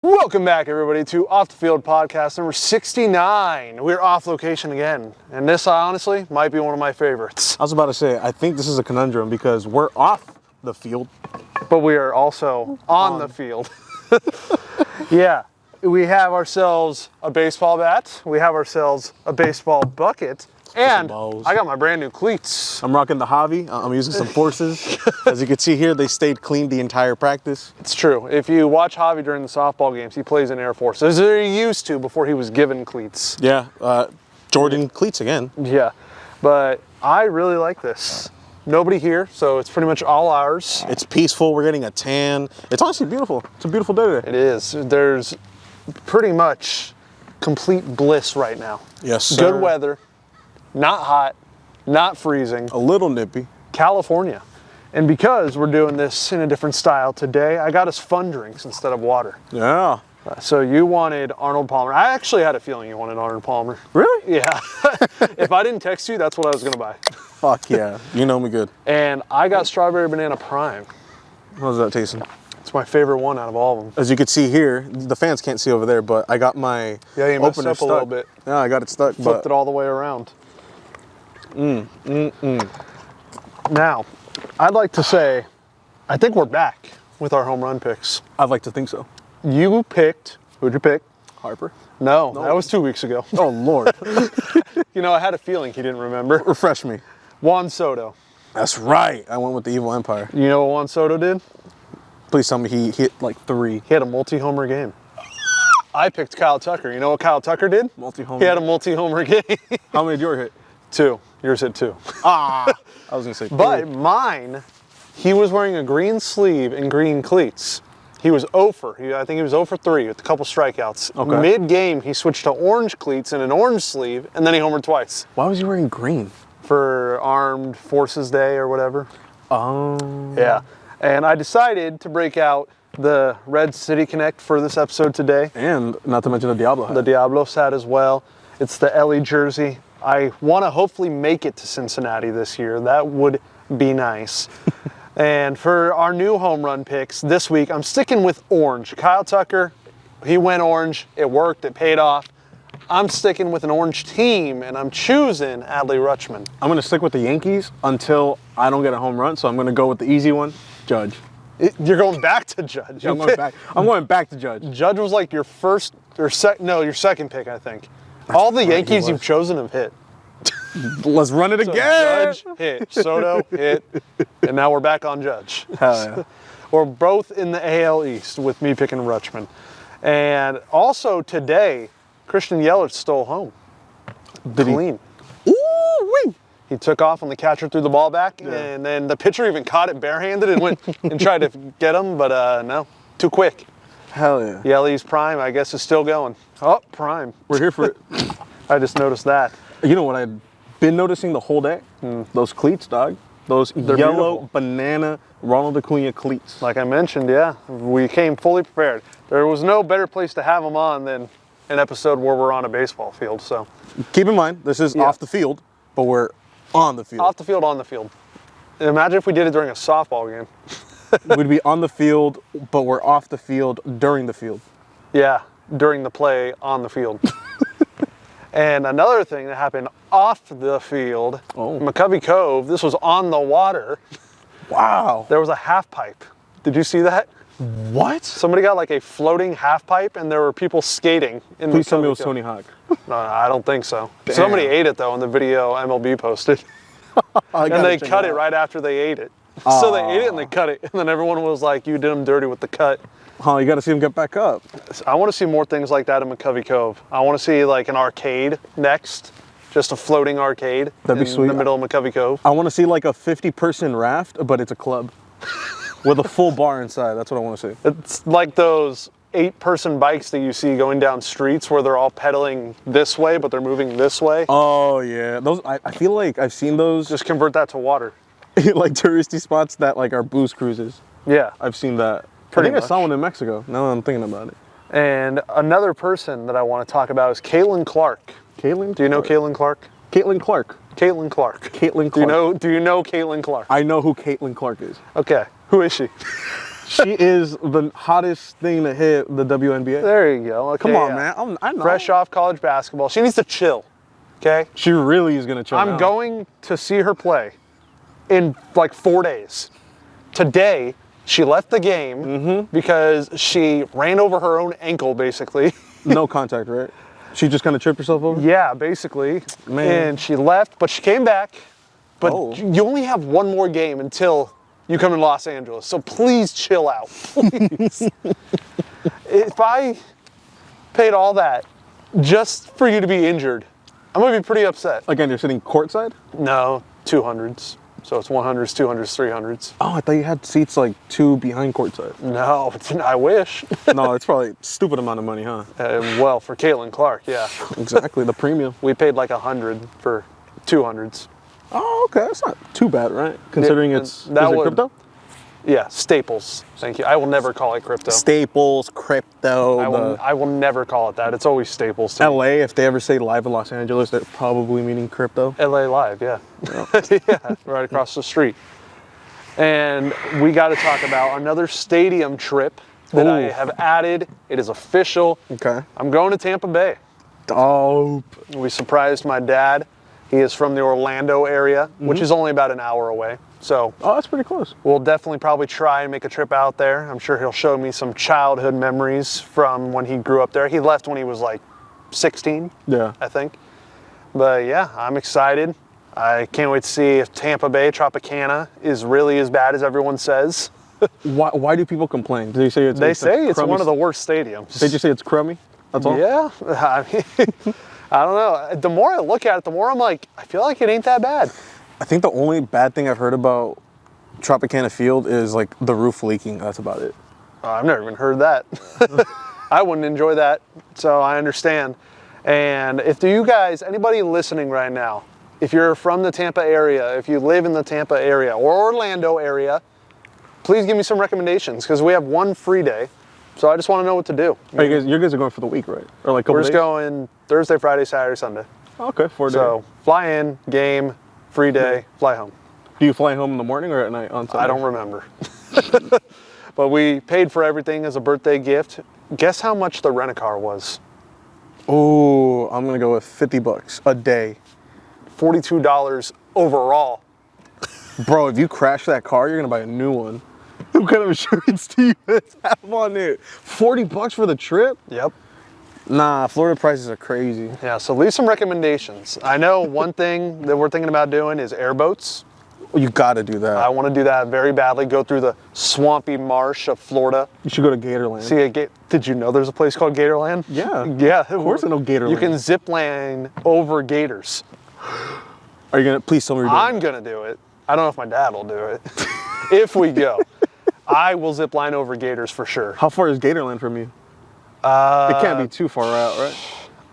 Welcome back, everybody, to Off the Field podcast number 69. We're off location again, and this, honestly, might be one of my favorites. I was about to say, I think this is a conundrum because we're off the field, but we are also on the field. Yeah, we have ourselves a baseball bat, we have ourselves a baseball bucket, and I got my brand new cleats. I'm rocking the Javi. I'm using some Forces. As you can see here, they stayed clean the entire practice. It's true. If you watch Javi during the softball games, he plays in Air Force, as he used to before he was given cleats. Yeah, Jordan cleats again. Yeah, but I really like this. Nobody here, so it's pretty much all ours. It's peaceful. We're getting a tan. It's honestly beautiful. It's a beautiful day today. It is. There's pretty much complete bliss right now. Yes, sir. Good weather. Not hot, not freezing. A little nippy. California. And because we're doing this in a different style today, I got us fun drinks instead of water. Yeah. So you wanted Arnold Palmer. I actually had a feeling you wanted Arnold Palmer. Really? Yeah. If I didn't text you, that's what I was going to buy. Fuck yeah. You know me good. And I got Strawberry Banana Prime. How's that tasting? It's my favorite one out of all of them. As you can see here, the fans can't see over there, but I got my you messed opener up a little bit. Yeah, I got it stuck. Flipped it all the way around. Now, I'd like to say, I think we're back with our home run picks. I'd like to think so. You picked, who'd you pick? Harper? No, that was 2 weeks ago. Oh, Lord. You know, I had a feeling he didn't remember. Refresh me. Juan Soto. That's right. I went with the Evil Empire. You know what Juan Soto did? Please tell me he hit like 3. He had a multi-homer game. I picked Kyle Tucker. You know what Kyle Tucker did? Multi-homer. He had a multi-homer game. How many did yours hit? 2. Yours hit 2. I was going to say 3. But mine, he was wearing a green sleeve and green cleats. He was 0 for. I think he was 0 for 3 with a couple strikeouts. Okay. Mid-game, he switched to orange cleats and an orange sleeve, and then he homered twice. Why was he wearing green? For Armed Forces Day or whatever. Oh. Yeah. And I decided to break out the Red City Connect for this episode today. And not to mention the Diablo hat. The Diablos hat as well. It's the Ellie jersey. I want to hopefully make it to Cincinnati this year. That would be nice. And for our new home run picks this week, I'm sticking with orange. Kyle Tucker, he went orange. It worked. It paid off. I'm sticking with an orange team, and I'm choosing Adley Rutschman. I'm going to stick with the Yankees until I don't get a home run, so I'm going to go with the easy one, Judge. You're going back to Judge. Yeah, I'm going back to Judge. Judge was like your first, or your second pick, I think. All the Yankees you've chosen have hit. Let's run it again. Judge hit, Soto hit, and now we're back on Judge. Hell yeah. We're both in the AL East with me picking Rutschman. And also today, Christian Yelich stole home. Clean. Ooh-wee. He took off when the catcher threw the ball back, and then the pitcher even caught it barehanded and went and tried to get him, but no, too quick. Hell yeah. Yelly's prime, I guess, is still going. Oh, prime. We're here for it. I just noticed that. You know what I've been noticing the whole day? Those cleats, dog. Those They're yellow beautiful. banana Ronald Acuna cleats. Like I mentioned, yeah, we came fully prepared. There was no better place to have them on than an episode where we're on a baseball field, so. Keep in mind, this is off the field, but we're on the field. Off the field, on the field. Imagine if we did it during a softball game. We'd be on the field, but we're off the field during the field. Yeah, during the play on the field. And another thing that happened off the field, McCovey Cove, this was on the water. Wow. There was a half pipe. Did you see that? What? Somebody got like a floating half pipe and there were people skating in Please tell me it McCovey was Cove. Tony Hawk. No, I don't think so. Damn. Somebody ate it though in the video MLB posted. And they cut it right after they ate it. So they ate it and they cut it. And then everyone was like, you did them dirty with the cut. Oh, you got to see him get back up. I want to see more things like that in McCovey Cove. I want to see like an arcade next. Just a floating arcade. That'd be sweet. In the middle of McCovey Cove. I want to see like a 50-person raft, but it's a club. With a full bar inside. That's what I want to see. It's like those 8-person bikes that you see going down streets where they're all pedaling this way, but they're moving this way. Oh, yeah. Those. I feel like I've seen those. Just convert that to water. Like touristy spots that like are booze cruises. Yeah. I've seen that. Pretty I think much. I saw one in Mexico. Now that I'm thinking about it. And another person that I want to talk about is Caitlin Clark. Caitlin? Do you know Caitlin Clark? Caitlin Clark. Caitlin Clark. Caitlin Clark. Do you know Caitlin Clark? I know who Caitlin Clark is. Okay. Who is she? She is the hottest thing to hit the WNBA. There you go. Okay, Come on, yeah. man. I know. Fresh off college basketball. She needs to chill. Okay? She really is gonna chill. I'm now. going to see her play in like 4 days. Today, she left the game because she ran over her own ankle, basically. No contact, right? She just kind of tripped herself over? Yeah, basically. Man. And she left, but she came back. But Oh. you only have one more game until you come to Los Angeles. So please chill out, please. If I paid all that just for you to be injured, I'm going to be pretty upset. Again, you're sitting courtside? No, 200s. So it's 100s, 200s, 300s. Oh, I thought you had seats like 2 behind courtside. No, I wish. No, it's probably a stupid amount of money, huh? Well, for Caitlin Clark, yeah. Exactly, the premium. We paid like 100 for 200s. Oh, okay, that's not too bad, right? Considering it's that is it would- crypto? Yeah, Staples. Thank you. I will never call it crypto. Staples, crypto. I will never call it that. It's always Staples to me. LA, if they ever say live in Los Angeles, they're probably meaning crypto. LA Live, yeah. Yeah, right across the street. And we got to talk about another stadium trip that I Ooh. have added. It is official. Okay. I'm going to Tampa Bay. Dope. We surprised my dad. He is from the Orlando area, which is only about an hour away. So Oh, that's pretty close. we'll definitely probably try and make a trip out there. I'm sure he'll show me some childhood memories from when he grew up there. He left when he was like 16, Yeah. I think. But yeah, I'm excited. I can't wait to see if Tampa Bay Tropicana is really as bad as everyone says. Why do people complain? Do they say it's They say it's crummy? one of the worst stadiums. They just say it's crummy? That's all? Yeah, I mean, I don't know. The more I look at it, the more I'm like, I feel like it ain't that bad. I think the only bad thing I've heard about Tropicana Field is like the roof leaking. That's about it. I've never even heard that. I wouldn't enjoy that, so I understand. And if you guys, anybody listening right now, if you're from the Tampa area, if you live in the Tampa area or Orlando area, please give me some recommendations because we have one free day. So I just want to know what to do. Are you guys are going for the week, right? Or like a couple We're just days? going Thursday, Friday, Saturday, Sunday. Okay, 4 days. So fly in, game, free day, fly home. Do you fly home in the morning or at night on Sunday? I don't remember. But we paid for everything as a birthday gift. Guess how much the rent-a-car was? Oh, I'm gonna go with $50 a day. $42 overall. Bro, if you crash that car, you're gonna buy a new one. What kind of insurance do you have on it? $40 for the trip? Yep. Nah, Florida prices are crazy. Yeah, so leave some recommendations. I know one thing that we're thinking about doing is airboats. You gotta do that. I want to do that very badly. Go through the swampy marsh of Florida. You should go to Gatorland. See a Did you know there's a place called Gatorland? Yeah. Yeah. Of course I know Gatorland. You can zip line over gators. Are you gonna, please tell me you're doing I'm gonna do it. I don't know if my dad will do it. If we go, I will zip line over gators for sure. How far is Gatorland from you? It can't be too far out, right?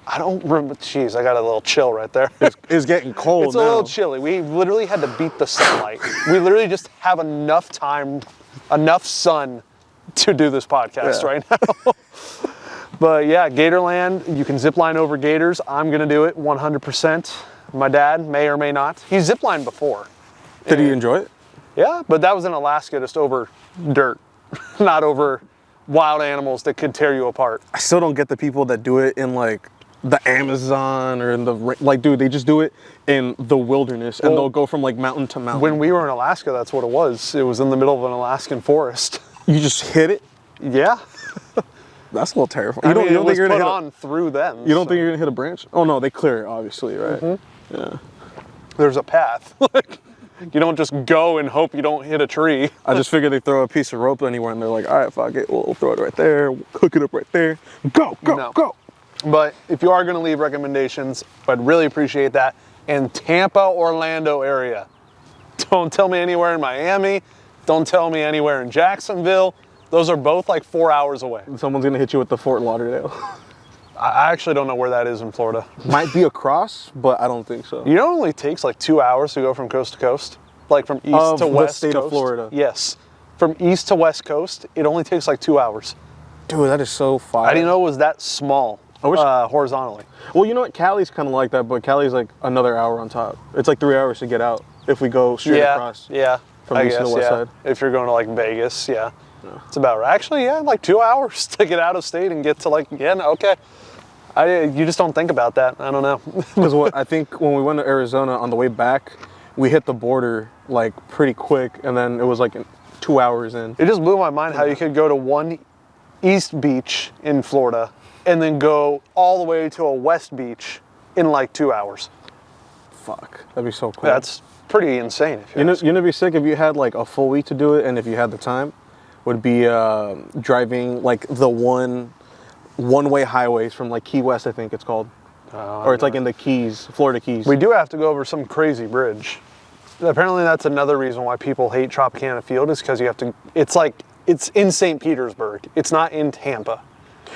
I don't remember. Jeez, I got a little chill right there. It's getting cold It's now. a little chilly. We literally had to beat the sunlight. We literally just have enough time, enough sun to do this podcast Yeah. right now. But yeah, Gatorland, you can zip line over gators. I'm gonna do it 100%. My dad may or may not. He's ziplined before. Did you enjoy it? Yeah, but that was in Alaska, just over dirt, not over wild animals that could tear you apart. I still don't get the people that do it in like the Amazon or in the, like, dude, they just do it in the wilderness and Well, they'll go from like mountain to mountain. When we were in Alaska, that's what it was. It was in the middle of an Alaskan forest. You just hit it, Yeah. that's a little terrifying. I mean, it was think put hit on through them. you don't think you're gonna hit a branch? Oh no, they clear it obviously, right? Mm-hmm. Yeah. There's a path. Like, you don't just go and hope you don't hit a tree. I just figured they throw a piece of rope anywhere and they're like, all right, fuck it, we'll throw it right there, hook it up right there, go, No. go. But if you are going to leave recommendations, I'd really appreciate that. In Tampa, Orlando area. Don't tell me anywhere in Miami. Don't tell me anywhere in Jacksonville. Those are both like 4 hours away. Someone's gonna hit you with the Fort Lauderdale. I actually don't know where that is in Florida. Might be across, but I don't think so. You know it only takes like 2 hours to go from coast to coast? Like from east Of to the west state of coast? Florida. Yes. From east to west coast, it only takes like 2 hours. Dude, that is so fire. I didn't know it was that small I wish- horizontally. Well, you know what? Cali's kind of like that, but Cali's like another hour on top. It's like 3 hours to get out if we go straight Yeah, across. yeah. from I east to guess, west yeah. side. If you're going to like Vegas, yeah. It's about right. Actually, yeah, like 2 hours to get out of state and get to like, yeah, no, okay. You just don't think about that. I don't know. Because I think when we went to Arizona on the way back, we hit the border like pretty quick, and then it was like 2 hours in. It just blew my mind how you could go to one east beach in Florida and then go all the way to a west beach in like 2 hours. Fuck, that'd be so cool. That's pretty insane. If you know, it'd be sick if you had like a full week to do it, and if you had the time, would be driving like the one-way highways from like Key West, I think it's called, or it's like in the Keys, Florida Keys. We do have to go over some crazy bridge. Apparently, that's another reason why people hate Tropicana Field is because you have to. It's in St. Petersburg. It's not in Tampa.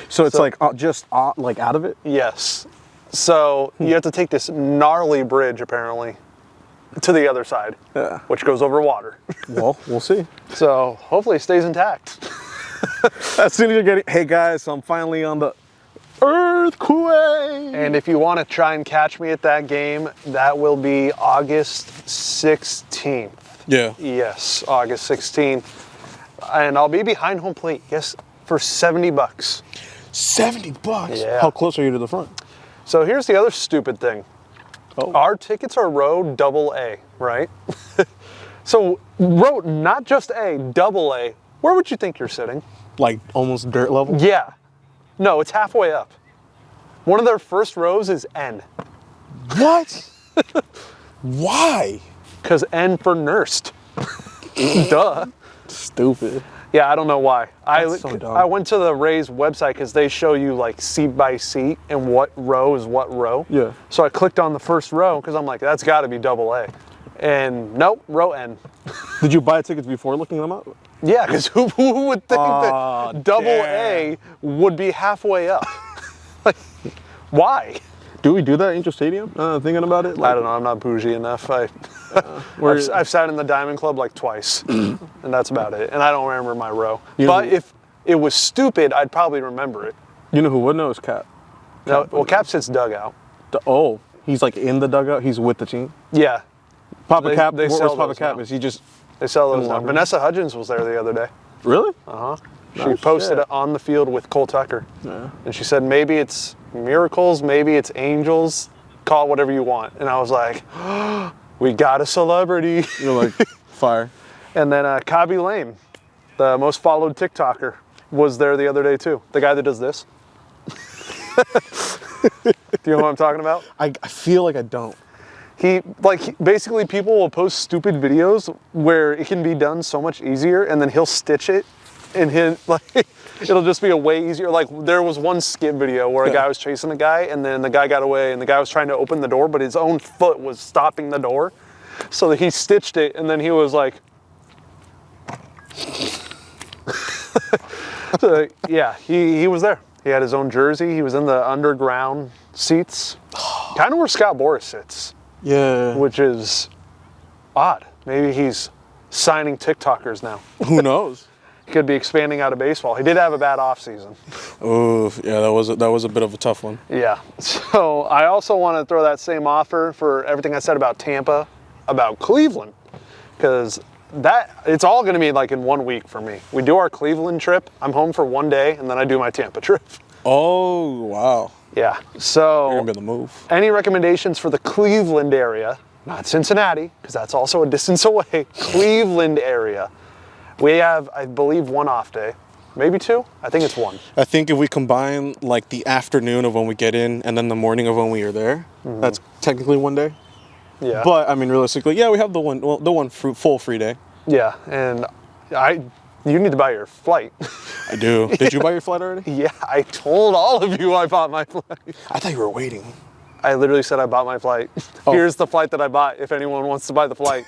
So it's like just like out of it. Yes. So you have to take this gnarly bridge apparently to the other side, which goes over water. Well, we'll see. So hopefully it stays intact. As soon as you're getting, hey guys, so I'm finally on the earthquake. And if you want to try and catch me at that game, that will be August 16th. Yeah. Yes, August 16th. And I'll be behind home plate, yes, for $70. $70? Yeah. How close are you to the front? So here's the other stupid thing. Oh. Our tickets are row AA, right? So row, not just A, AA. Where would you think you're sitting? Like almost dirt level? Yeah. No, it's halfway up. One of their first rows is N. What? Why? Because N for nursed. Duh. Stupid. Yeah, I don't know why. That's so dumb. I went to the Rays website because they show you like seat by seat and what row is what row. Yeah. So I clicked on the first row because I'm like, that's got to be AA. And nope, row N. Did you buy tickets before looking them up? Yeah, because who would think that AA would be halfway up? Like, why? Do we do that at Angel Stadium? Thinking about it? I don't know. I'm not bougie enough. I've sat in the Diamond Club like twice, and that's about it. And I don't remember my row. But if it was stupid, I'd probably remember it. You know who would know is Cap. No, well, Cap sits dugout. Oh, he's like in the dugout. He's with the team. Yeah. Papa Cap. They Where's sell Papa those Cap? now. Is he just? They sell those now. locker room? Vanessa Hudgens was there the other day. Really? She posted it on the field with Cole Tucker. Yeah. And she said, maybe it's miracles, maybe it's angels, call it whatever you want. And I was like, oh, we got a celebrity. You're like, fire. And then Kabi Lame, the most followed TikToker, was there the other day too. The guy that does this. Do you know what I'm talking about? I feel like I don't. Basically people will post stupid videos where it can be done so much easier and then he'll stitch it and it'll just be a way easier. Like there was one skit video where a guy was chasing a guy and then the guy got away and the guy was trying to open the door, but his own foot was stopping the door. So he stitched it and then he was like, so, yeah, he was there. He had his own jersey. He was in the underground seats, kind of where Scott Boras sits. Yeah. Which is odd. Maybe he's signing TikTokers now. Who knows? He could be expanding out of baseball. He did have a bad offseason. Oh, yeah, that was a bit of a tough one. Yeah. So I also want to throw that same offer for everything I said about Tampa, about Cleveland, because it's all going to be like in 1 week for me. We do our Cleveland trip. I'm home for 1 day, and then I do my Tampa trip. Oh, wow. Yeah. So You're going to be on the move. Any recommendations for the Cleveland area? Not Cincinnati, because that's also a distance away. Cleveland area. We have, I believe, 1 off day. Maybe 2? I think it's 1. I think if we combine like the afternoon of when we get in and then the morning of when we are there, that's technically 1 day. Yeah. But I mean, realistically, yeah, we have the one full free day. Yeah, and you need to buy your flight. I do. Did you buy your flight already? Yeah, I told all of you I bought my flight. I thought you were waiting. I literally said I bought my flight. Oh. Here's the flight that I bought if anyone wants to buy the flight.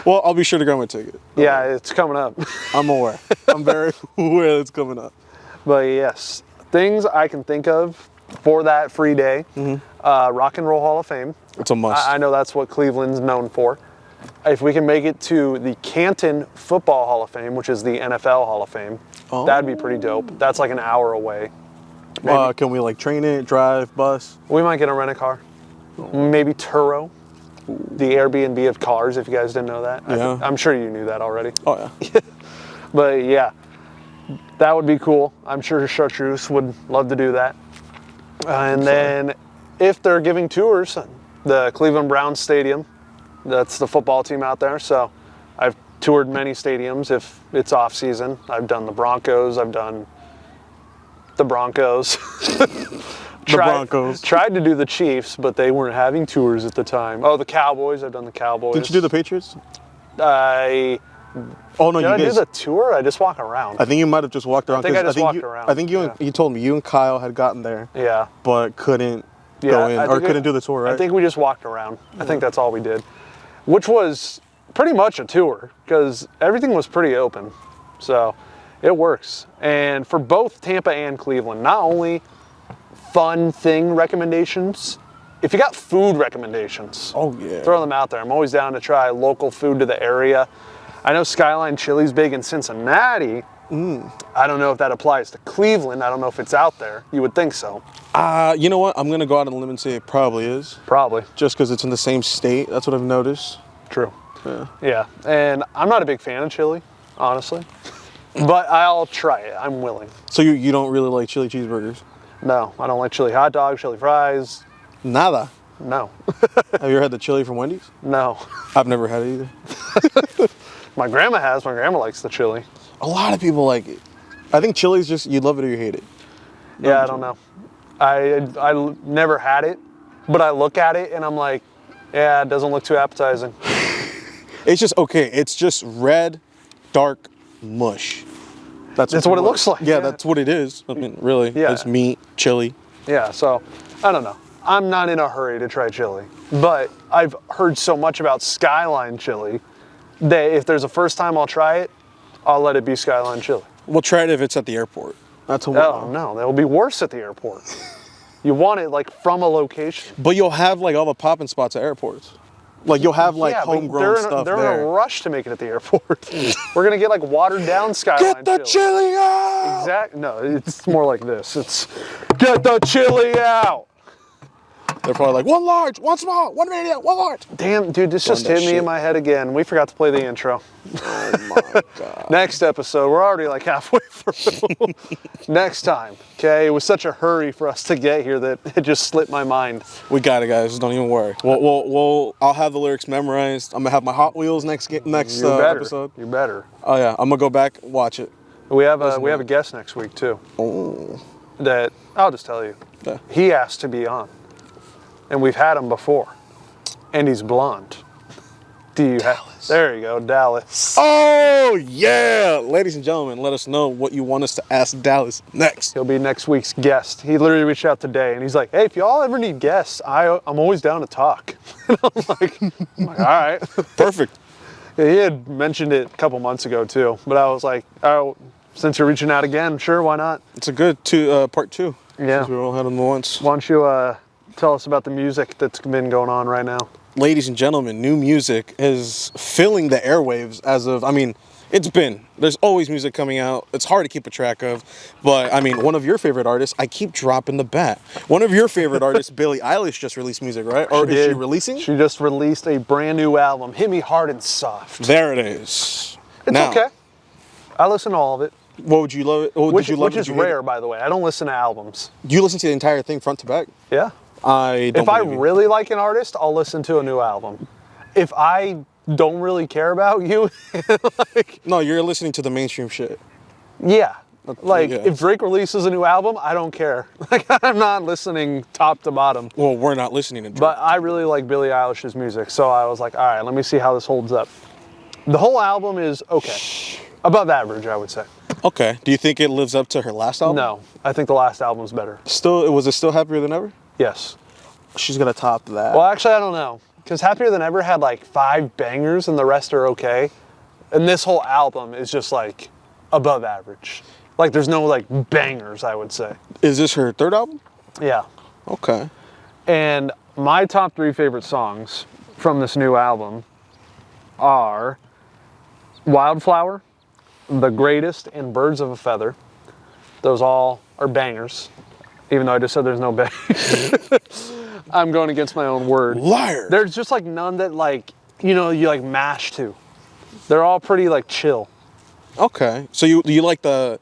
Well, I'll be sure to grab my ticket. Yeah, it's coming up. I'm aware. I'm very aware it's coming up. But yes, things I can think of for that free day. Rock and Roll Hall of Fame. It's a must. I know that's what Cleveland's known for. If we can make it to the Canton Football Hall of Fame, which is the NFL Hall of Fame, that'd be pretty dope. That's like an hour away. Can we like train it, drive, bus? We might get a rent-a-car. Maybe Turo, the Airbnb of cars, if you guys didn't know that. Yeah. I'm sure you knew that already. Oh, yeah. But yeah, that would be cool. I'm sure Chartreuse would love to do that. And then if they're giving tours, the Cleveland Browns Stadium, that's the football team out there. So I've toured many stadiums if it's off season. I've done the Broncos. I've done the Broncos. Broncos. Tried to do the Chiefs, but they weren't having tours at the time. Oh, the Cowboys. I've done the Cowboys. Didn't you do the Patriots? I Oh no, did. you I did. do the tour. I just walk around. I think you might have just walked around. I think I 'cause just walked around. I think you yeah. you told me you and Kyle had gotten there, Yeah. but couldn't Yeah, go in I or think couldn't do the tour, right? I think we just walked around. I think that's all we did, which was pretty much a tour because everything was pretty open. So it works. And for both Tampa and Cleveland, not only fun thing recommendations, if you got food recommendations, Oh yeah. throw them out there. I'm always down to try local food to the area. I know Skyline Chili's big in Cincinnati. I don't know if that applies to Cleveland. I don't know if it's out there. You would think so. You know what? I'm gonna go out on a limb and say it probably is, Probably. just because it's in the same state. That's what I've noticed. True. Yeah. Yeah, and I'm not a big fan of chili, honestly, but I'll try it. I'm willing. So you don't really like chili cheeseburgers? No, I don't like chili hot dogs, chili fries. Nada. No, Have you ever had the chili from Wendy's? no. I've never had it either. My grandma has. My grandma likes the chili. A lot of people like it. I think chili's just you love it or you hate it. Yeah, I don't know. I never had it, but I look at it and I'm like, yeah, it doesn't look too appetizing. It's just okay. It's just red, dark mush. That's what it looks like. Yeah, that's what it is. I mean, really, Yeah. it's meat, chili. Yeah, so I don't know. I'm not in a hurry to try chili, but I've heard so much about Skyline chili that if there's a first time I'll try it, I'll let it be Skyline chili. We'll try it if it's at the airport. That's a Oh no, that will be worse at the airport. You want it like from a location. But you'll have like all the popping spots at airports. Like you'll have like Yeah, but homegrown stuff they're there. in a rush to make it at the airport. We're gonna get like watered down Skyline Get the chili out! Exact. No, it's more like this. It's get the chili out. They're probably like, one large, one small, one medium, one large. Damn, dude, this just that hit me shit. in my head again. We forgot to play the intro. Oh my God. Next episode, we're already like halfway through. Next time, okay? It was such a hurry for us to get here that it just slipped my mind. We got it, guys. Don't even worry. I'll have the lyrics memorized. I'm gonna have my Hot Wheels next You better. episode. You better. Oh yeah, I'm gonna go back watch it. We have a guest next week too. Oh. That I'll just tell you. Yeah. He asked to be on, and we've had him before, and he's blonde. Dallas. There you go, Dallas. Oh yeah, ladies and gentlemen, let us know what you want us to ask Dallas next. He'll be next week's guest. He literally reached out today, and he's like, "Hey, if y'all ever need guests, I'm always down to talk." And I'm like, all right. Perfect. Yeah, he had mentioned it a couple months ago too, but I was like, oh, since you're reaching out again, sure, why not? It's a good part two. Yeah. Since we all had them once. Why don't you tell us about the music that's been going on right now? Ladies and gentlemen, new music is filling the airwaves as of, there's always music coming out. It's hard to keep a track of, but one of your favorite artists, I keep dropping the bat. One of your favorite artists, Billie Eilish, just released music, right? Or is she releasing? She just released a brand new album, Hit Me Hard and Soft. There it is. It's okay. I listen to all of it. What would you love it? Which is rare, by the way. I don't listen to albums. You listen to the entire thing front to back? Yeah. If I really like an artist, I'll listen to a new album. If I don't really care about you, No, you're listening to the mainstream shit. yeah. Like, yeah. if Drake releases a new album, I don't care. Like, I'm not listening top to bottom. Well, we're not listening to Drake. But I really like Billie Eilish's music, so I was like, all right, let me see how this holds up. The whole album is okay. Above average, I would say. Okay. Do you think it lives up to her last album? No, I think the last album's better. Was it still Happier Than Ever? Yes. She's gonna top that. Well, actually, I don't know. Because Happier Than Ever had like 5 bangers and the rest are okay. And this whole album is just like above average. Like there's no like bangers, I would say. Is this her third album? Yeah. Okay. And my top 3 favorite songs from this new album are Wildflower, The Greatest, and Birds of a Feather. Those all are bangers, even though I just said there's no bangers. I'm going against my own word. Liar. There's just like none that like, you like mash to. They're all pretty like chill. Okay, so you like the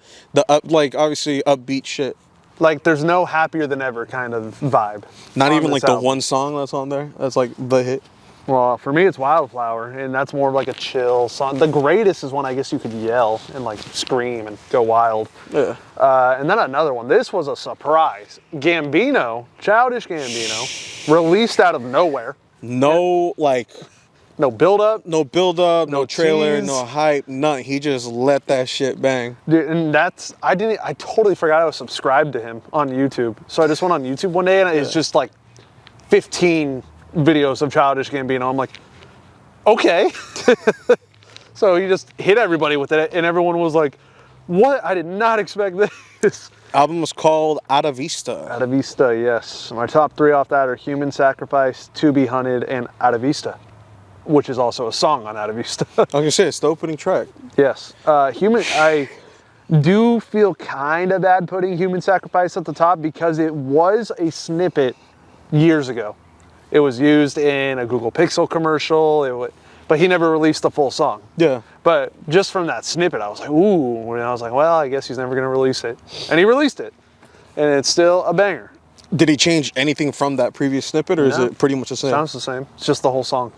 up, like obviously upbeat shit. Like, there's no happier than ever kind of vibe. Not on even this like the album. one song that's on there. That's like the hit. Well, for me, it's Wildflower, and that's more of like a chill song. The Greatest is one I guess you could yell and like scream and go wild. Yeah. And then another one. This was a surprise. Gambino, Childish Gambino, released out of nowhere. No, like No build up. no build up, no trailer, tease. no hype, nothing. He just let that shit bang. Dude, and I totally forgot I was subscribed to him on YouTube. So I just went on YouTube one day and it's just like 15 videos of Childish Gambino. I'm like, okay. So he just hit everybody with it and everyone was like, what? I did not expect this. Album was called Ada Vista. Ada Vista, yes. My top 3 off that are Human Sacrifice, To Be Hunted, and Ada Vista, which is also a song on Ada Vista. Like I said, it's the opening track. Yes. I do feel kind of bad putting Human Sacrifice at the top because it was a snippet years ago. It was used in a Google Pixel commercial, but he never released the full song. Yeah. But just from that snippet, I was like, ooh. And I was like, well, I guess he's never going to release it. And he released it. And it's still a banger. Did he change anything from that previous snippet, or is No. it pretty much the same? Sounds the same. It's just the whole song.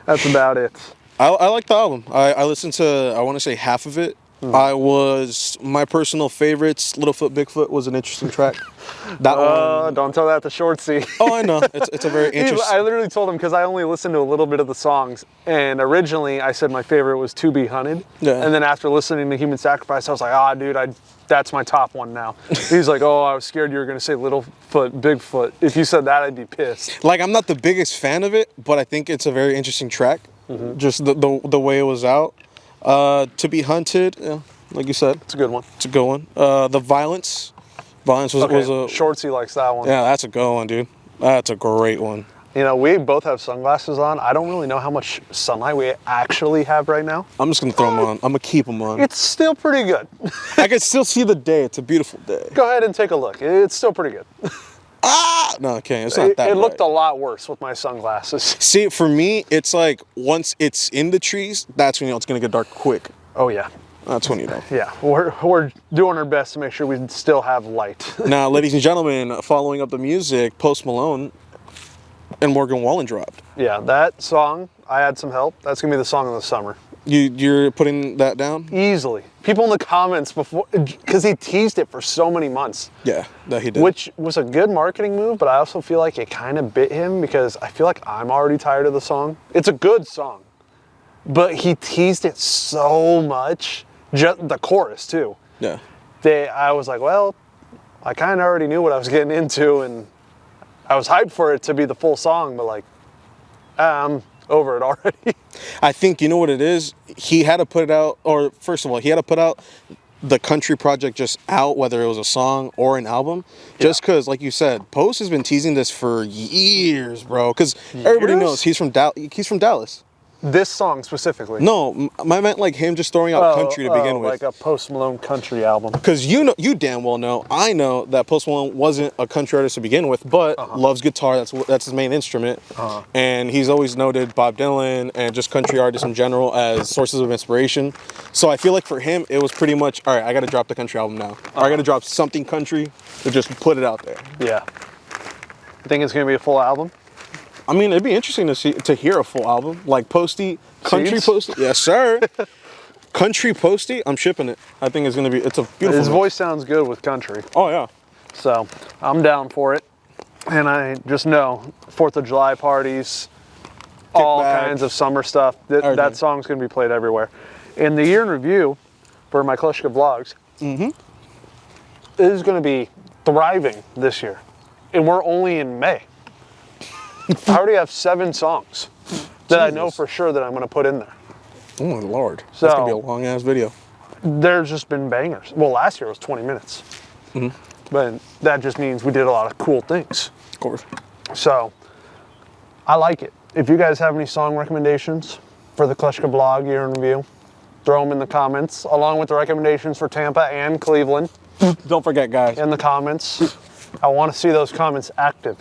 That's about it. I like the album. I listened to, I want to say half of it. My personal favorites, Littlefoot, Bigfoot was an interesting track. That one. Don't tell that to Shortsy. Oh, I know. It's a very interesting. I literally told him because I only listened to a little bit of the songs, and originally I said my favorite was To Be Hunted. Yeah. And then after listening to Human Sacrifice, I was like, dude, that's my top one now. He's like, oh, I was scared you were going to say Littlefoot, Bigfoot. If you said that, I'd be pissed. Like, I'm not the biggest fan of it, but I think it's a very interesting track. Just the way it was out. To Be Hunted, yeah, like you said. It's a good one. It's a good one. The Violence was a... Shortsy likes that one. Yeah, that's a good one, dude. That's a great one. You know, we both have sunglasses on. I don't really know how much sunlight we actually have right now. I'm just going to throw them on. I'm going to keep them on. It's still pretty good. I can still see the day. It's a beautiful day. Go ahead and take a look. It's still pretty good. No, okay, it's not that It looked a bright. lot worse with my sunglasses. See, for me, it's like once it's in the trees, that's when you know it's going to get dark quick. Oh, yeah. That's when you know. Yeah, we're doing our best to make sure we still have light. Now, ladies and gentlemen, following up the music, Post Malone and Morgan Wallen dropped. Yeah, that song, I had some help. That's going to be the song of the summer. You're putting that down? Easily. People in the comments before, because he teased it for so many months. Yeah, that he did. Which was a good marketing move, but I also feel like it kind of bit him because I feel like I'm already tired of the song. It's a good song, but he teased it so much, just the chorus too. Yeah. I was like, well, I kind of already knew what I was getting into, and I was hyped for it to be the full song, but like, I'm over it already. I think, you know what it is? He had to put it out, or first of all, he had to put out the country project just out, whether it was a song or an album, just because, like you said, Post has been teasing this for years, bro, because everybody knows he's from Dallas. This song specifically. No, I meant like him just throwing out country to begin with. Like a Post Malone country album. Because you damn well know, I know that Post Malone wasn't a country artist to begin with, but loves guitar. That's his main instrument, and he's always noted Bob Dylan and just country artists in general as sources of inspiration. So I feel like for him, it was pretty much, all right, I got to drop the country album now, or I got to drop something country to just put it out there. Yeah. You think it's gonna be a full album? I mean, it'd be interesting to hear a full album like Posty, country Seeds? Posty. Yes, sir. Country Posty, I'm shipping it. I think it's a beautiful. His voice sounds good with country, Oh yeah. so I'm down for it. And I just know 4th of July parties, all Kickback. kinds of summer stuff. Everything. That song's gonna be played everywhere. In the year in review for my Klushka vlogs, it is gonna be thriving this year, and we're only in May. I already have 7 songs that I know for sure that I'm going to put in there. Oh my lord. So- That's going to be a long ass video. There's just been bangers. Well, last year was 20 minutes. But that just means we did a lot of cool things. Of course. So I like it. If you guys have any song recommendations for the Klushka vlog year in review, throw them in the comments, along with the recommendations for Tampa and Cleveland Don't forget, guys. in the comments. I want to see those comments active.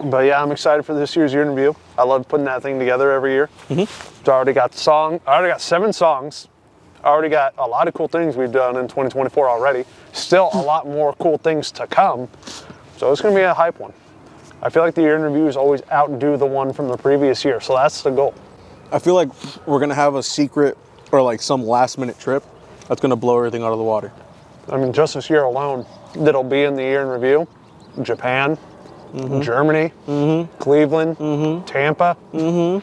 But yeah, I'm excited for this year's year in review. I love putting that thing together every year. So I already got 7 songs I already got a lot of cool things we've done in 2024 already. Still a lot more cool things to come. So it's going to be a hype one. I feel like the year in reviews always outdo the one from the previous year. So that's the goal. I feel like we're going to have a secret or like some last minute trip that's going to blow everything out of the water. I mean, just this year alone, that'll be in the year in review. Japan, Germany, Cleveland, Tampa, and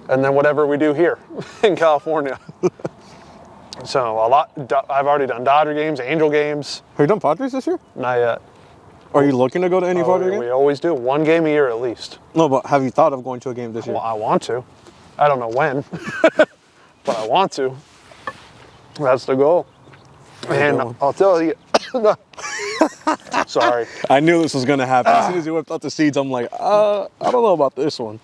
then whatever we do here in California. So a lot. I've already done Dodger games, Angel games. Have you done Padres this year? Not yet. Are you looking to go to any Padres games? We always do. One game a year at least. No, but have you thought of going to a game this year? Well, I want to. I don't know when, but I want to. That's the goal. And I'll tell you. Sorry. I knew this was going to happen. As soon as you whipped out the seeds, I'm like, I don't know about this one.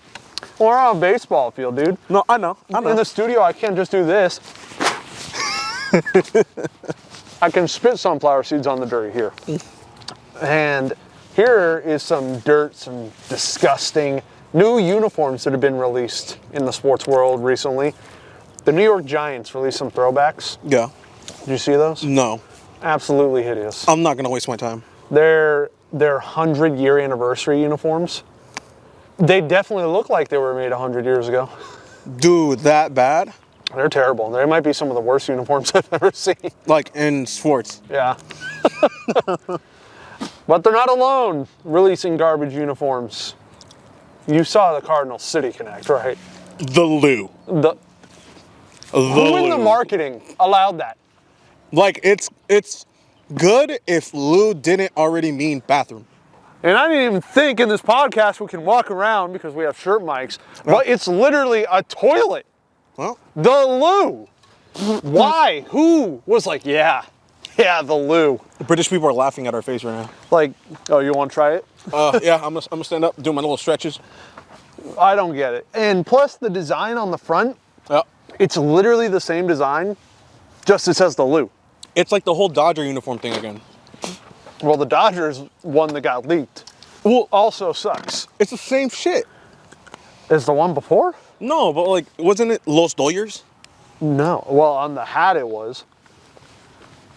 We're on a baseball field, dude. No, I know. In the studio, I can't just do this. I can spit sunflower seeds on the dirt here. And here is some dirt, some disgusting new uniforms that have been released in the sports world recently. The New York Giants released some throwbacks. Yeah. Did you see those? No. Absolutely hideous. I'm not going to waste my time. They're 100-year anniversary uniforms. They definitely look like they were made 100 years ago. Dude, that bad? They're terrible. They might be some of the worst uniforms I've ever seen. Like in sports? Yeah. But they're not alone releasing garbage uniforms. You saw the Cardinals City Connect, right? The Lou. Who in the marketing allowed that? Like, it's good if Lou didn't already mean bathroom. And I didn't even think in this podcast we can walk around because we have shirt mics, but it's literally a toilet. Well, The loo. Why? Who was like, yeah, the loo. the British people are laughing at our face right now. Like, oh, you want to try it? Yeah, I'm gonna stand up, do my little stretches. I don't get it. And plus the design on the front, Yeah. it's literally the same design, just it says the loo. It's like the whole Dodger uniform thing again. Well, the Dodgers one that got leaked. Well, Also sucks. it's the same shit. Is the one before? No, but like, wasn't it Los Dodgers? No. Well, on the hat it was.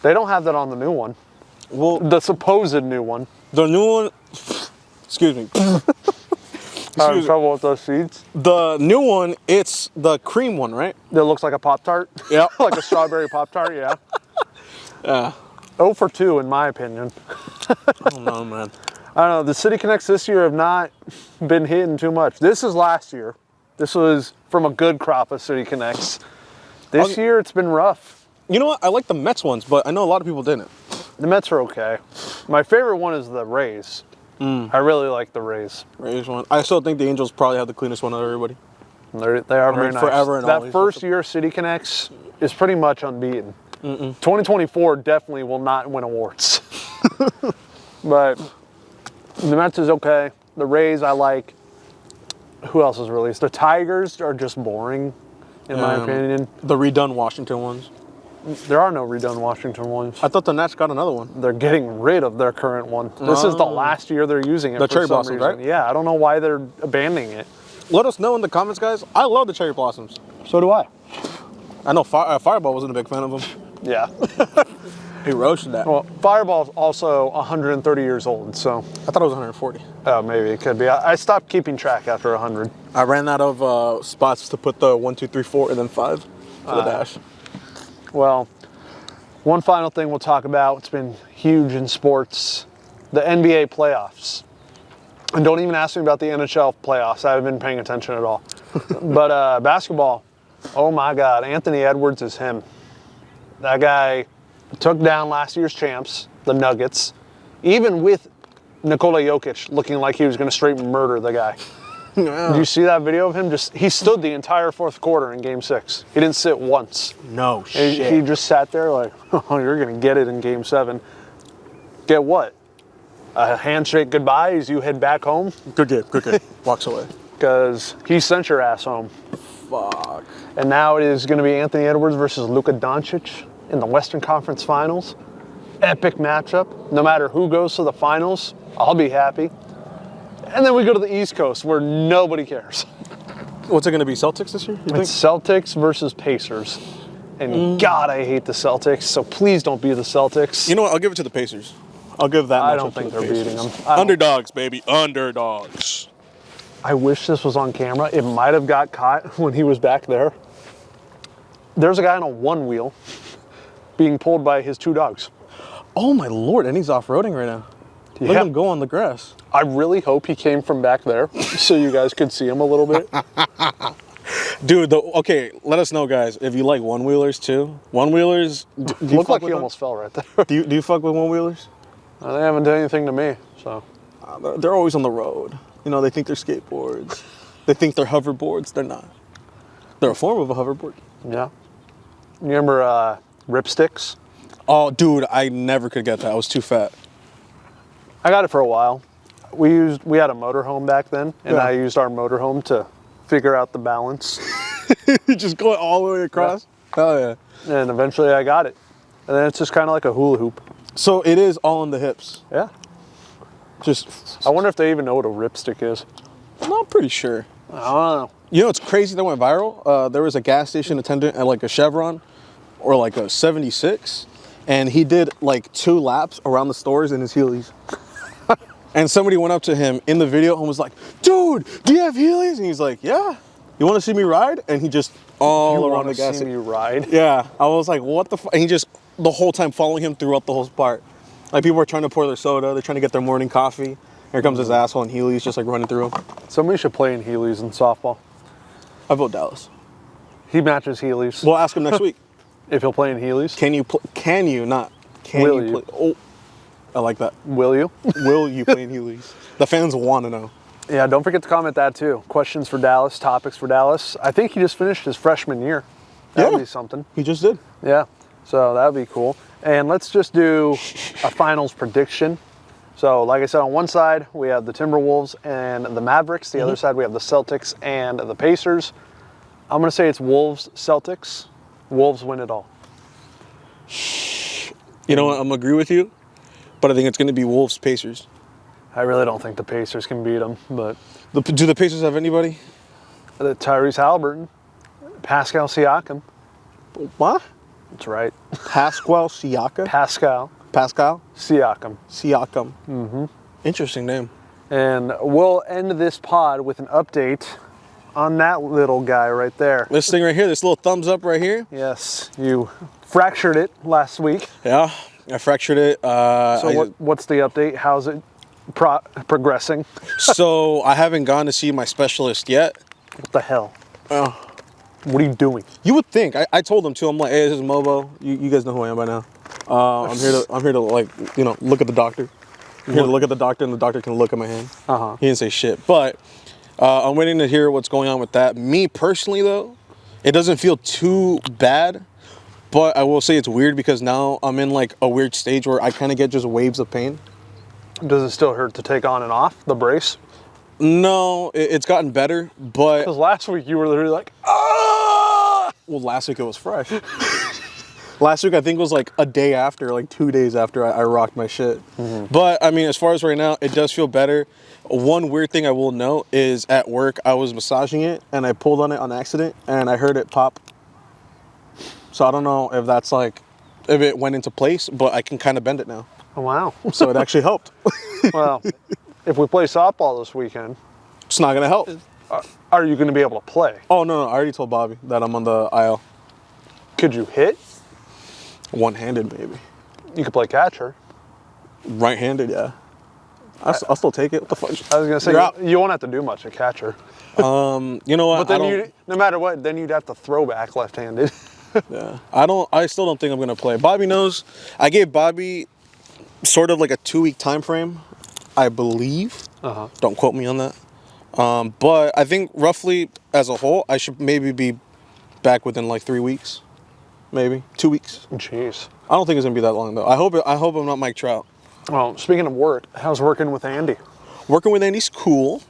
They don't have that on the new one. Well, The supposed new one. the new one, excuse me. Having trouble with those seeds. The new one, it's the cream one, right? That looks like a Pop-Tart. Yeah. Like a strawberry Pop-Tart, yeah. Yeah. 0 for 2 in my opinion. I don't know, man. I don't know, the City Connects this year have not been hitting too much. This is last year. This was from a good crop of City Connects. This year it's been rough. You know what? I like the Mets ones, but I know a lot of people didn't. The Mets are okay. My favorite one is the Rays. I really like the Rays. Rays one. I still think the Angels probably have the cleanest one out of everybody. They are very nice. forever and that always. first year City Connects is pretty much unbeaten. 2024 definitely will not win awards. But the Mets is okay. The Rays I like. Who else is released? The Tigers are just boring, in my opinion. The redone Washington ones. There are no redone Washington ones. I thought the Nats got another one. They're getting rid of their current one. This is the last year they're using it. The for cherry some blossoms, reason. right? Yeah, I don't know why they're abandoning it. Let us know in the comments, guys. I love the cherry blossoms. So do I. I know Fireball wasn't a big fan of them. Yeah. He roasted that. Well, Fireball's also 130 years old, so. I thought it was 140. Oh, maybe it could be. I stopped keeping track after 100. I ran out of spots to put the 1, 2, 3, 4, and then 5 for the dash. Well, one final thing we'll talk about. It's been huge in sports. The NBA playoffs. And don't even ask me about the NHL playoffs. I haven't been paying attention at all. But basketball, oh my God, Anthony Edwards is him. That guy took down last year's champs, the Nuggets, even with Nikola Jokic looking like he was going to straight murder the guy. Yeah. Did you see that video of him? He stood the entire fourth quarter in Game 6. He didn't sit once. No shit. He just sat there like, oh, you're going to get it in Game 7. Get what? A handshake goodbye as you head back home? Good game. Walks away. Because he sent your ass home. Fuck. And now it is going to be Anthony Edwards versus Luka Doncic in the Western Conference Finals. Epic matchup. No matter who goes to the finals, I'll be happy. And then we go to the East Coast where nobody cares. What's it going to be, Celtics this year, you think? It's Celtics versus Pacers. And God, I hate the Celtics. So please don't be the Celtics. You know what? I'll give it to the Pacers. I'll give that. I don't think they're beating them. Underdogs, baby. Underdogs. I wish this was on camera. It might have got caught when he was back there. There's a guy on a one wheel being pulled by his 2 dogs. Oh my Lord! And he's off-roading right now. Yeah. Let him go on the grass. I really hope he came from back there so you guys could see him a little bit. Dude, okay, let us know, guys, if you like one-wheelers too. One-wheelers Looked like he almost fell right there. Do you fuck with one-wheelers? They haven't done anything to me, so. They're always on the road. You know, they think they're skateboards. They think they're hoverboards. They're not. They're a form of a hoverboard. Yeah. You remember ripsticks? Oh, dude, I never could get that. I was too fat. I got it for a while. We had a motorhome back then, and I used our motorhome to figure out the balance. You just go all the way across? Yeah. Oh, yeah. And eventually I got it. And then it's just kind of like a hula hoop. So it is all in the hips. Yeah. Just. I wonder if they even know what a ripstick is. I'm not pretty sure. I don't know. You know what's crazy that went viral? There was a gas station attendant at like a Chevron or like a 76, and he did like 2 laps around the stores in his Heelys. And somebody went up to him in the video and was like, "Dude, do you have Heelys?" And he's like, "Yeah. You want to see me ride?" And he just all around the gas station. You ride? Yeah. I was like, "What the fuck?" And he just the whole time following him throughout the whole part. Like people are trying to pour their soda, they're trying to get their morning coffee. Here comes his asshole in Heelys just like running through them. Somebody should play in Heelys in softball. I vote Dallas. He matches Heelys. We'll ask him next week. If he'll play in Heelys. Can you not? Will you? Oh, I like that. Will you? Will you play in Heelys? The fans want to know. Yeah, don't forget to comment that too. Questions for Dallas, topics for Dallas. I think he just finished his freshman year. That would be something. He just did. Yeah, so that would be cool. And let's just do a finals prediction. So like I said, on one side, we have the Timberwolves and the Mavericks. The other side, we have the Celtics and the Pacers. I'm going to say it's Wolves, Celtics. Wolves win it all. You know what? I'm going to agree with you, but I think it's going to be Wolves, Pacers. I really don't think the Pacers can beat them, but... Do the Pacers have anybody? Tyrese Halliburton, Pascal Siakam. What? That's right. Pascal Siakam? Pascal Siakam. Siakam. Mm-hmm. Interesting name. And we'll end this pod with an update on that little guy right there. This thing right here, this little thumbs up right here. Yes, you fractured it last week. Yeah, I fractured it. What's the update? How's it progressing? So I haven't gone to see my specialist yet. What the hell? What are you doing? You would think. I told him too. I'm like, "Hey, this is Mobo. You guys know who I am by now. I'm here to like, you know, look at the doctor. I'm here to look at the doctor, and the doctor can look at my hand." He didn't say shit, but I'm waiting to hear what's going on with that. Me personally, though, it doesn't feel too bad, but I will say it's weird because now I'm in like a weird stage where I kind of get just waves of pain. Does it still hurt to take on and off the brace? No, it's gotten better, but... Because last week you were literally like, ah! Well, last week it was fresh. Last week I think it was like a day after, like 2 days after I rocked my shit. But, I mean, as far as right now, it does feel better. One weird thing I will note is at work, I was massaging it, and I pulled on it on accident, and I heard it pop. So I don't know if that's like, if it went into place, but I can kind of bend it now. Oh, wow. So it actually helped. Well, if we play softball this weekend, it's not going to help. Are you going to be able to play? Oh, no, I already told Bobby that I'm on the IL. Could you hit? One-handed, maybe. You could play catcher. Right-handed, yeah. I'll still take it. What the fuck? I was going to say, you won't have to do much at catcher. You know what? But then no matter what, then you'd have to throw back left-handed. Yeah. I still don't think I'm going to play. Bobby knows. I gave Bobby sort of like a 2-week time frame, I believe. Don't quote me on that. But I think roughly as a whole, I should maybe be back within like 3 weeks. Maybe 2 weeks. Jeez. I don't think it's gonna be that long though. I hope I'm not Mike Trout. Well, speaking of work, how's working with Andy? Working with Andy's cool.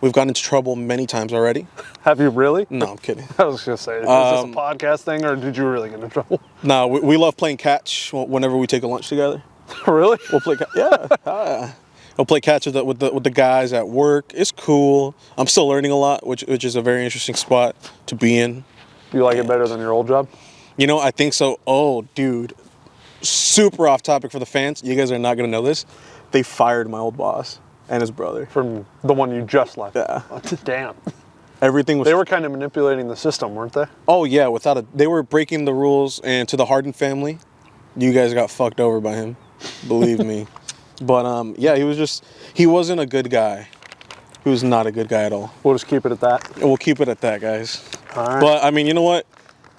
We've gotten into trouble many times already. Have you really? No, I'm kidding. I was gonna say, is this a podcast thing, or did you really get in trouble? No, we love playing catch whenever we take a lunch together. Really? We'll play catch. Yeah. We'll play catch with the guys at work. It's cool. I'm still learning a lot, which is a very interesting spot to be in. You like it better than your old job? You know, I think so. Oh, dude. Super off topic for the fans. You guys are not going to know this. They fired my old boss and his brother. From the one you just left? Yeah. Damn. Everything was... They were kind of manipulating the system, weren't they? Oh, yeah. They were breaking the rules. And to the Harden family, you guys got fucked over by him. Believe me. But, yeah, he wasn't a good guy. He was not a good guy at all. We'll just keep it at that. We'll keep it at that, guys. All right. But, I mean, you know what?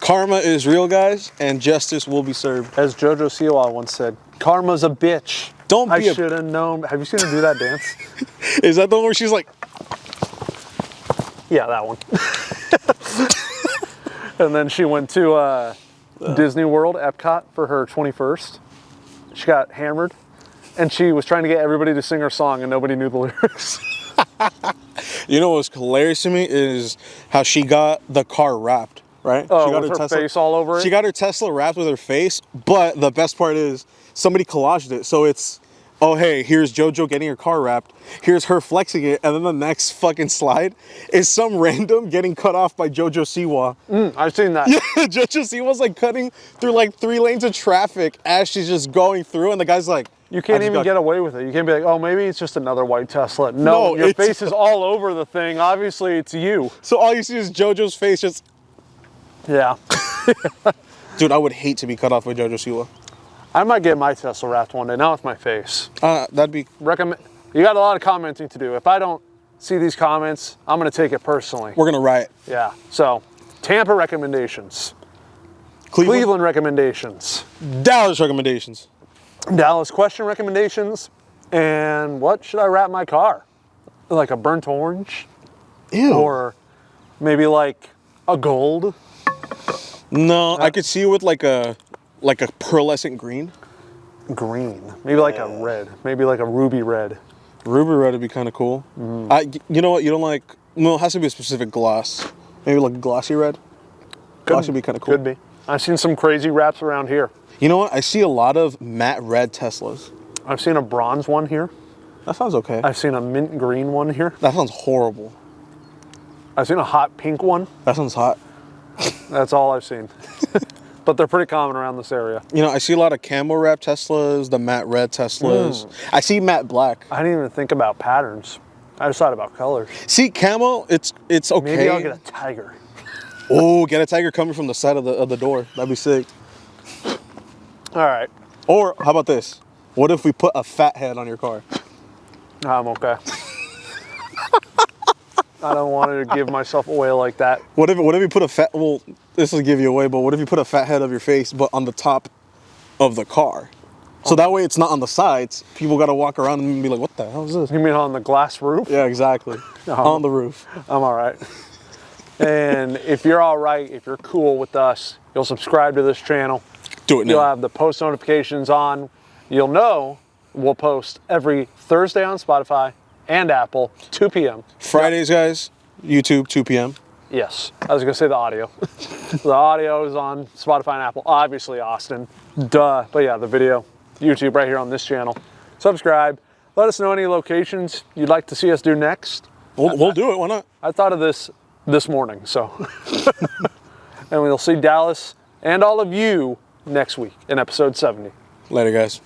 Karma is real, guys, and justice will be served. As JoJo Siwa once said, karma's a bitch. I should have known. Have you seen her do that dance? Is that the one where she's like... Yeah, that one. And then she went to Disney World, Epcot, for her 21st. She got hammered, and she was trying to get everybody to sing her song, and nobody knew the lyrics. You know what's hilarious to me is how she got the car wrapped, right? Oh, she got with her Tesla, face all over it? She got her Tesla wrapped with her face, but the best part is somebody collaged it. So it's, oh, hey, here's JoJo getting her car wrapped. Here's her flexing it. And then the next fucking slide is some random getting cut off by JoJo Siwa. I've seen that. Yeah, JoJo Siwa's like cutting through like 3 lanes of traffic as she's just going through. And the guy's like, You can't even get away with it. You can't be like, oh, maybe it's just another white Tesla. No, your face is all over the thing. Obviously, it's you. So all you see is JoJo's face just... Yeah. Dude, I would hate to be cut off by JoJo Siwa. I might get my Tesla wrapped one day. Now with my face. That'd be... You got a lot of commenting to do. If I don't see these comments, I'm going to take it personally. We're going to riot. Yeah. So, Tampa recommendations. Cleveland recommendations. Dallas recommendations. Dallas question recommendations. And what should I wrap my car? Like a burnt orange? Ew. Or maybe like a gold? No, I could see it with like a pearlescent green. Green. Maybe like a red. Maybe like a ruby red. Ruby red would be kind of cool. You know what? You don't like... Well, it has to be a specific gloss. Maybe like a glossy red. Gloss would be kind of cool. Could be. I've seen some crazy wraps around here. You know what? I see a lot of matte red Teslas. I've seen a bronze one here. That sounds okay. I've seen a mint green one here. That sounds horrible. I've seen a hot pink one. That sounds hot. That's all I've seen. But they're pretty common around this area. You know, I see a lot of camo wrap Teslas, the matte red Teslas. I see matte black. I didn't even think about patterns. I just thought about colors. See, camo, it's okay. Maybe I'll get a tiger. Oh, get a tiger coming from the side of the door. That'd be sick. All right. Or how about this? What if we put a fat head on your car? I'm okay. I don't want to give myself away like that. What if you put a fat... Well, this will give you away, but what if you put a fat head of your face, but on the top of the car? So that way it's not on the sides. People got to walk around and be like, what the hell is this? You mean on the glass roof? Yeah, exactly. On the roof. I'm all right. And if you're all right, if you're cool with us, you'll subscribe to this channel. Do it now. You'll have the post notifications on. You'll know we'll post every Thursday on Spotify and Apple, 2 p.m. Fridays, guys, YouTube, 2 p.m. Yes. I was going to say the audio. The audio is on Spotify and Apple. Obviously, Austin. Duh. But yeah, the video, YouTube right here on this channel. Subscribe. Let us know any locations you'd like to see us do next. We'll do it. Why not? I thought of this morning, so. And we'll see Dallas and all of you next week in episode 70. Later, guys.